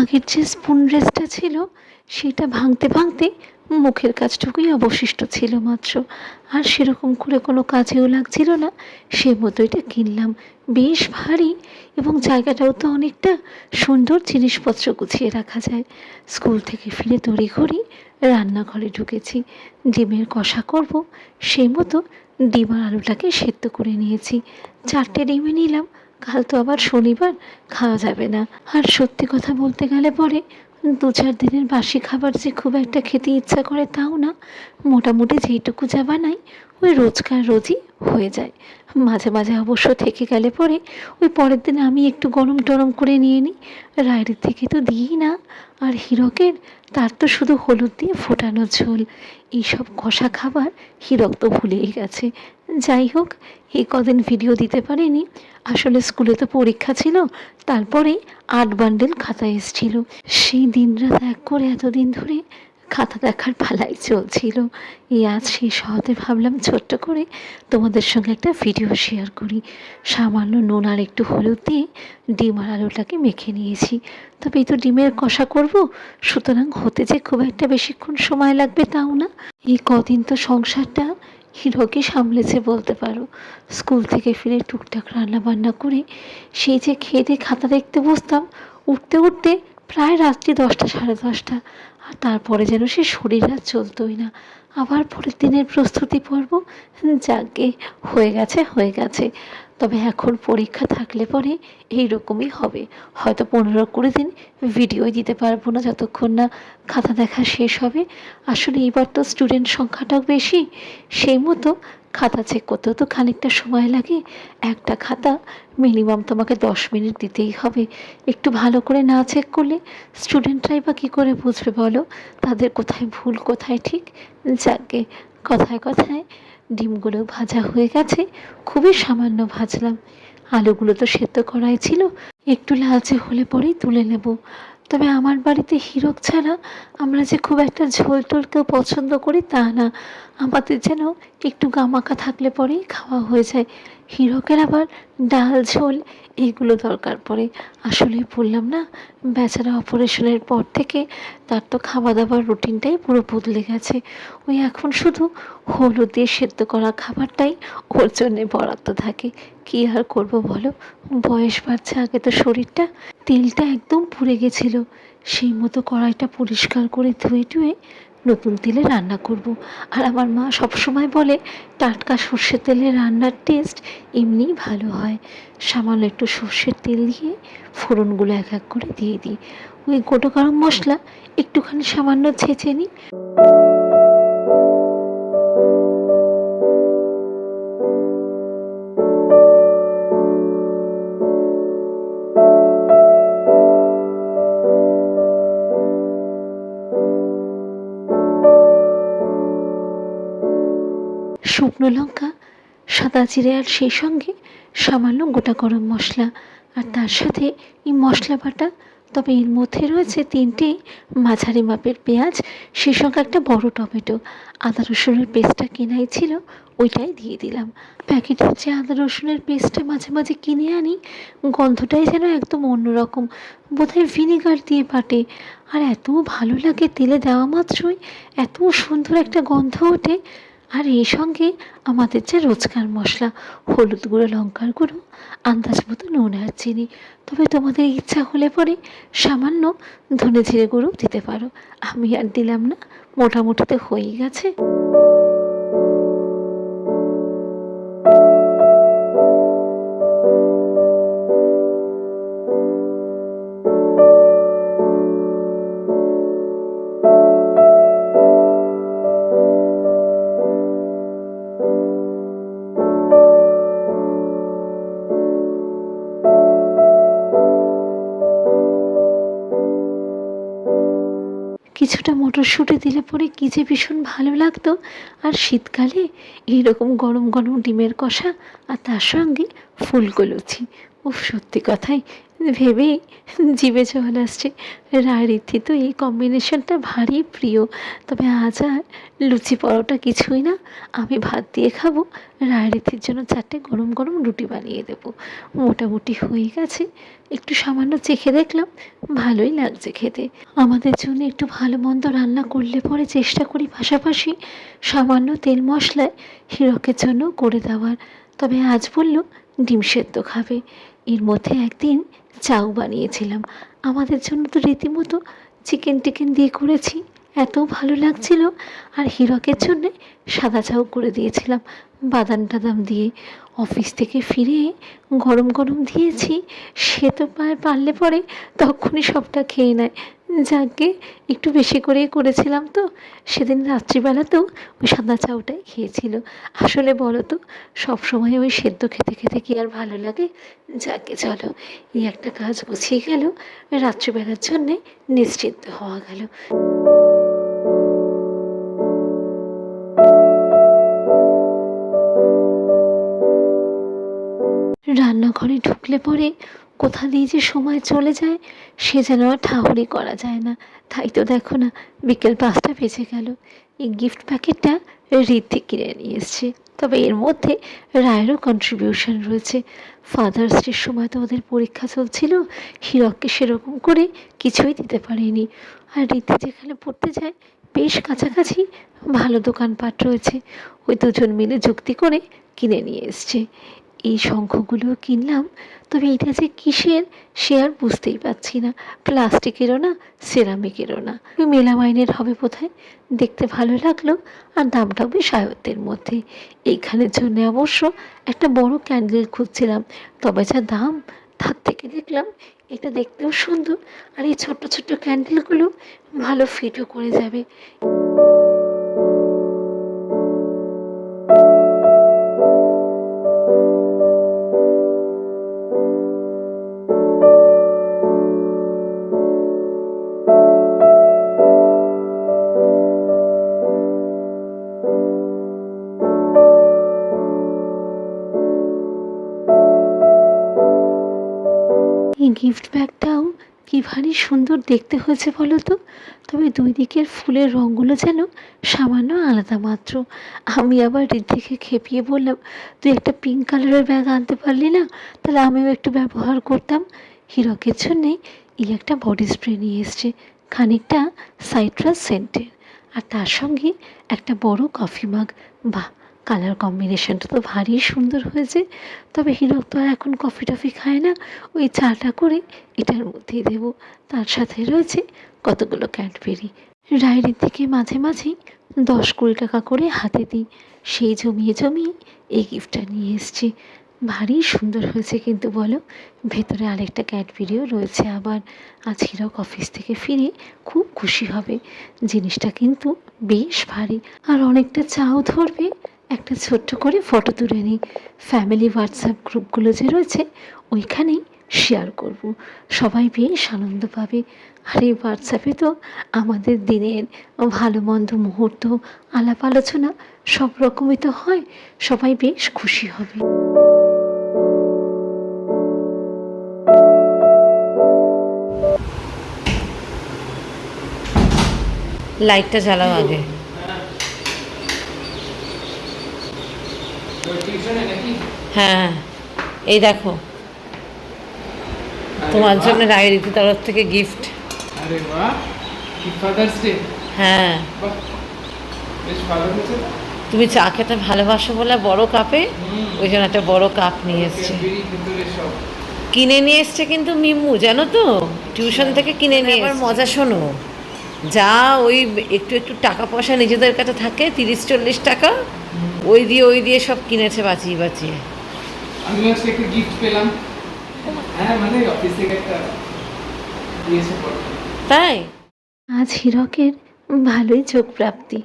আগের যে স্পুন রেসটা ছিল সেটা ভাঙতে ভাঙতে মুখের কাজটুকুই অবশিষ্ট ছিল মাত্র। আর সেরকম করে কোনো কাজেও লাগছিল না, সে মতো এটা কিনলাম। বেশ ভারী এবং জায়গাটাও তো অনেকটা, সুন্দর জিনিসপত্র গুছিয়ে রাখা যায়। স্কুল থেকে ফিরে তড়িঘড়ি রান্নাঘরে ঢুকেছি। ডিমের কষা করব, সেই মতো ডিম আর আলুটাকে সেদ্ধ করে নিয়েছি। 4টে ডিমই নিলাম, কাল তো আবার শনিবার, খাওয়া যাবে না। আর সত্যি কথা বলতে গেলে পরে 2-4 দিনের বাসি খাবার যে খুব একটা খেতে ইচ্ছা করে তাও না। মোটামুটি যেইটুকু যা বানাই ওই রোজকার রোজই হয়ে যায়। মাঝে মাঝে অবশ্য থেকে গেলে পরে ওই পরের দিন আমি একটু গরম টরম করে নিয়ে নিই। রায়রের থেকে তো দিই না। আর হীরকের, তার তো শুধু হলুদ দিয়ে ফোটানো ঝোল। এইসব কষা খাবার হীরক তো ভুলেই গেছে। যাই হোক, এই কদিন ভিডিও দিতে পারিনি। আসলে স্কুলে তো পরীক্ষা ছিল, তারপরে 8 বান্ডেল খাতা এসেছিল। সেই দিনরাত এক করে এতদিন ধরে খাতা দেখার পালাই চলছিল। এই আজ শেষ হওয়াতে ভাবলাম ছোট্ট করে তোমাদের সঙ্গে একটা ভিডিও শেয়ার করি। সামান্য নুন আর একটু হলুদ দিয়ে ডিম আর আলুটাকে মেখে নিয়েছি। তবে এই তো ডিমের কষা করব, সুতরাং হতে যে খুব একটা বেশিক্ষণ সময় লাগবে তাও না। এই কদিন তো সংসারটা হিরোকে সামলেছে বলতে পারো। স্কুল থেকে ফিরে টুকটাক রান্না বান্না করে সেই যে খেয়ে দিয়ে খাতা দেখতে বসতাম, উঠতে উঠতে প্রায় রাত্রি 10টা 10:30। আর তারপরে যেন সে শরীর আর চলতোই না। আবার পরের দিনের প্রস্তুতি পর্ব। যাকগে, হয়ে গেছে হয়ে গেছে। তবে এখন পরীক্ষা থাকলে পরে এইরকমই হবে। হয়তো 15-20 দিন ভিডিওই দিতে পারবো না যতক্ষণ না খাতা দেখা শেষ হবে। আসলে এবার তো স্টুডেন্ট সংখ্যাটাও বেশি, সেই মতো খাতা চেক করতেও তো খানিকটা সময় লাগে। একটা খাতা মিনিমাম তোমাকে 10 মিনিট দিতেই হবে। একটু ভালো করে না চেক করলে স্টুডেন্টরাই বা কী করে বুঝবে বলো তাদের কোথায় ভুল কোথায় ঠিক। যাকগে, কথায় কথায় ডিমগুলো ভাজা হয়ে গেছে, খুবই সামান্য ভাজলাম। আলুগুলো তো সেদ্ধ করাই ছিল, একটু লালচে হলে পরেই তুলে নেব। তবে আমার বাড়িতে হীরক ছাড়া আমরা যে খুব একটা ঝোল টোল কেউ পছন্দ করি তা না। আমাদের যেন একটু গামাখা থাকলে পরেই খাওয়া হয়ে যায়। হীরকের আবার ডাল ঝোল এইগুলো দরকার পড়ে। আসলেই বললাম না, বেচারা অপারেশনের পর থেকে তার তো খাওয়া দাওয়ার রুটিনটাই পুরো বদলে গেছে। ওই এখন শুধু হলুদ দিয়ে সেদ্ধ করা খাবারটাই ওর জন্যে বরাদ্দ থাকে। কী আর করব বলো, বয়স বাড়ছে। আগে তো শরীরটা, তেলটা একদম পুড়ে গেছিল। সেই মতো কড়াইটা পরিষ্কার করে ধুয়ে টুয়ে নতুন তেলে রান্না করব। আর আমার মা সবসময় বলে টাটকা সর্ষের তেলে রান্নার টেস্ট এমনিই ভালো হয়। সামান্য একটু সর্ষের তেল দিয়ে ফোড়নগুলো এক এক করে দিয়ে দিই। ওই গোটা গরম মশলা একটুখানি সামান্য ছেঁচে নিই। শুকনো লঙ্কা, সাদা জিরে আর সেই সঙ্গে সামান্য গোটা গরম মশলা, আর তার সাথে এই মশলা বাটা। তবে এর মধ্যে রয়েছে 3টে মাঝারি মাপের পেঁয়াজ, সেই সঙ্গে একটা বড় টমেটো। আদা রসুনের পেস্টটা কেনাই ছিল, ওইটাই দিয়ে দিলাম। প্যাকেটের যে আদা রসুনের পেস্টটা মাঝে মাঝে কিনে আনি, গন্ধটাই যেন একদম অন্যরকম। বোধহয় ভিনিগার দিয়ে বাটে। আর এত ভালো লাগে, তেলে দেওয়া মাত্রই এত সুন্দর একটা গন্ধ ওঠে। আর এই সঙ্গে আমাদের যে রোজকার মশলা, হলুদ গুঁড়ো, লঙ্কার গুঁড়ো, আন্দাজ মতো নুন আর চিনি। তবে তোমাদের ইচ্ছা হলে পরে সামান্য ধনে জিরে গুঁড়ো দিতে পারো। আমি আর দিলাম না, মোটামুটিতে হয়েই গেছে। কিছুটা মটরশুঁটি দিলে পরে কী যে ভীষণ ভালো লাগতো। আর শীতকালে এইরকম গরম গরম ডিমের কষা আর তার সঙ্গে ফুলকো লুচি, উফ সত্যি কথাই ভেবেই জিভে জল আসছে। রায়রিদ্ধি তো এই কম্বিনেশনটা ভারী প্রিয়। তবে আজ আর লুচি পরোটা কিছুই না, আমি ভাত দিয়ে খাবো। রায়রিদ্ধির জন্য 4টে গরম গরম রুটি বানিয়ে দেবো। মোটামুটি হয়ে গেছে, একটু সামান্য চেখে দেখলাম, ভালোই লাগছে খেতে। আমাদের জন্য একটু ভালো মন্দ রান্না করলে পরে চেষ্টা করি পাশাপাশি সামান্য তেল মশলায় হিরকের জন্য করে দেওয়ার। তবে আজ বলল ডিম সেদ্ধ খাবে। এর মধ্যে একদিন চাউ বানিয়েছিলাম, আমাদের জন্য তো রীতিমতো চিকেন টিকেন দিয়ে করেছি, এত ভালো লাগছিল। আর হিরকের জন্যে সাদা চাউ করে দিয়েছিলাম বাদাম টাদাম দিয়ে। অফিস থেকে ফিরে গরম গরম দিয়েছি, সে তো পারলে পরে তখনই সবটা খেয়ে নেয়। যাকে একটু বেশি করেই করেছিলাম তো, সেদিন রাত্রিবেলাতেও ওই সাদা চাউটাই খেয়েছিল। আসলে বলো তো, সবসময় ওই সেদ্ধ খেতে খেতে কি আর ভালো লাগে? যাকে চলো, এই একটা কাজ গুছিয়ে গেল, রাত্রিবেলার জন্যে নিশ্চিন্ত হওয়া গেল। রান্নাঘরে ঢুকলে পরে কোথা দিয়ে যে সময় চলে যায় সে যেন আর ঠাহরই করা যায় না। তাই তো দেখো না, বিকেল 5টা বেজে গেল। এই গিফট প্যাকেটটা ঋদ্ধি কিনে নিয়ে এসছে। তবে এর মধ্যে রায়েরও কন্ট্রিবিউশন রয়েছে। ফাদার্স ডের সময় তো ওদের পরীক্ষা চলছিল, হীরককে সেরকম করে কিছুই দিতে পারেনি। আর ঋদ্ধি যেখানে পড়তে যায় বেশ কাছাকাছি ভালো দোকানপাট রয়েছে, ওই দুজন মিলে যুক্তি করে কিনে নিয়ে এসছে। এই শঙ্খগুলো কিনলাম, তবে এটা যে কিসের সে আর বুঝতেই পারছি না। প্লাস্টিকেরও না, সেরামিকেরও না, মেলামাইনের হবে বোধহয়। দেখতে ভালো লাগলো, আর দামটাও বেশ আয়ত্তের মধ্যে। এইখানের জন্য অবশ্য একটা বড় ক্যান্ডেল খুঁজছিলাম, তবে যা দাম, তার থেকে দেখলাম এটা দেখতেও সুন্দর, আর এই ছোট্ট ছোট্ট ক্যান্ডেলগুলো ভালো ফিটও করে যাবে। এই গিফট ব্যাগটাও কি ভারী সুন্দর দেখতে হয়েছে বলো তো। তবে দুই দিকের ফুলের রঙগুলো যেন সামান্য আলাদা মাত্র। আমি আবার ঋদ্ধিকে খেপিয়ে বললাম, তুই একটা পিঙ্ক কালারের ব্যাগ আনতে পারলি না, তাহলে আমিও একটু ব্যবহার করতাম। হিরকের জন্যে এই একটা বডি স্প্রে নিয়ে এসছে, খানিকটা সাইট্রাস সেন্টের, আর তার সঙ্গে একটা বড় কফি মাগ। বাহ, কালার কম্বিনেশনটা তো ভারী সুন্দর হয়েছে। তবে হীরক তো আর এখন কফি টফি খায় না, ওই চাটা করে এটার মধ্যেই দেবো। তার সাথে রয়েছে কতগুলো ক্যাডবেরি। রায়ের দিকে মাঝে মাঝেই 10-20 টাকা করে হাতে দিই, সেই জমিয়ে জমিয়ে এই গিফটটা নিয়ে এসছি। ভারী সুন্দর হয়েছে কিন্তু বলো। ভেতরে আরেকটা ক্যাডবেরিও রয়েছে আবার। আজ হীরক অফিস থেকে ফিরে খুব খুশি হবে। জিনিসটা কিন্তু বেশ ভারী, আর অনেকটা চাও ধরবে। একটা ছোট্ট করে ফটো তুলে নিই, ফ্যামিলি হোয়াটসঅ্যাপ গ্রুপগুলো যে রয়েছে ওইখানেই শেয়ার করব, সবাই বেশ আনন্দ পাবে। আর এই হোয়াটসঅ্যাপে তো আমাদের দিনের ভালো মন্দ মুহূর্ত, আলাপ আলোচনা সব রকমই তো হয়, সবাই বেশ খুশি হবে। লাইটটা জ্বালাও আগে। হ্যাঁ, এই দেখো তোমার জন্য রায়ের রীতি তরফ থেকে গিফট। আরে বাহ, কি ফাদার্স ডে। হ্যাঁ, বাহ, বেশ ভালো হয়েছে তো। তুমি চা খেতে ভালোবাসো বলে বড় কাপে, ওই জন্য একটা বড় কাপ নিয়ে এসছে। ক্যাডবেরি ভিতরে সব। কিনে নিয়ে এসছে কিন্তু মিম্মু, জানো তো, টিউশন থেকে কিনে নিয়ে আবার মজা শোনো, যা ওই একটু একটু টাকা পয়সা নিজেদের কাছে থাকে 30-40 টাকা, ওই দিয়ে সব কিনেছে বাঁচিয়ে বাঁচিয়ে। আমি আজকে একটা গিফট পেলাম। হ্যাঁ, মানে অফিস থেকে একটা দিয়েছে বড়। তাই আজ হীরকের ভালোই চোখ প্রাপ্তি।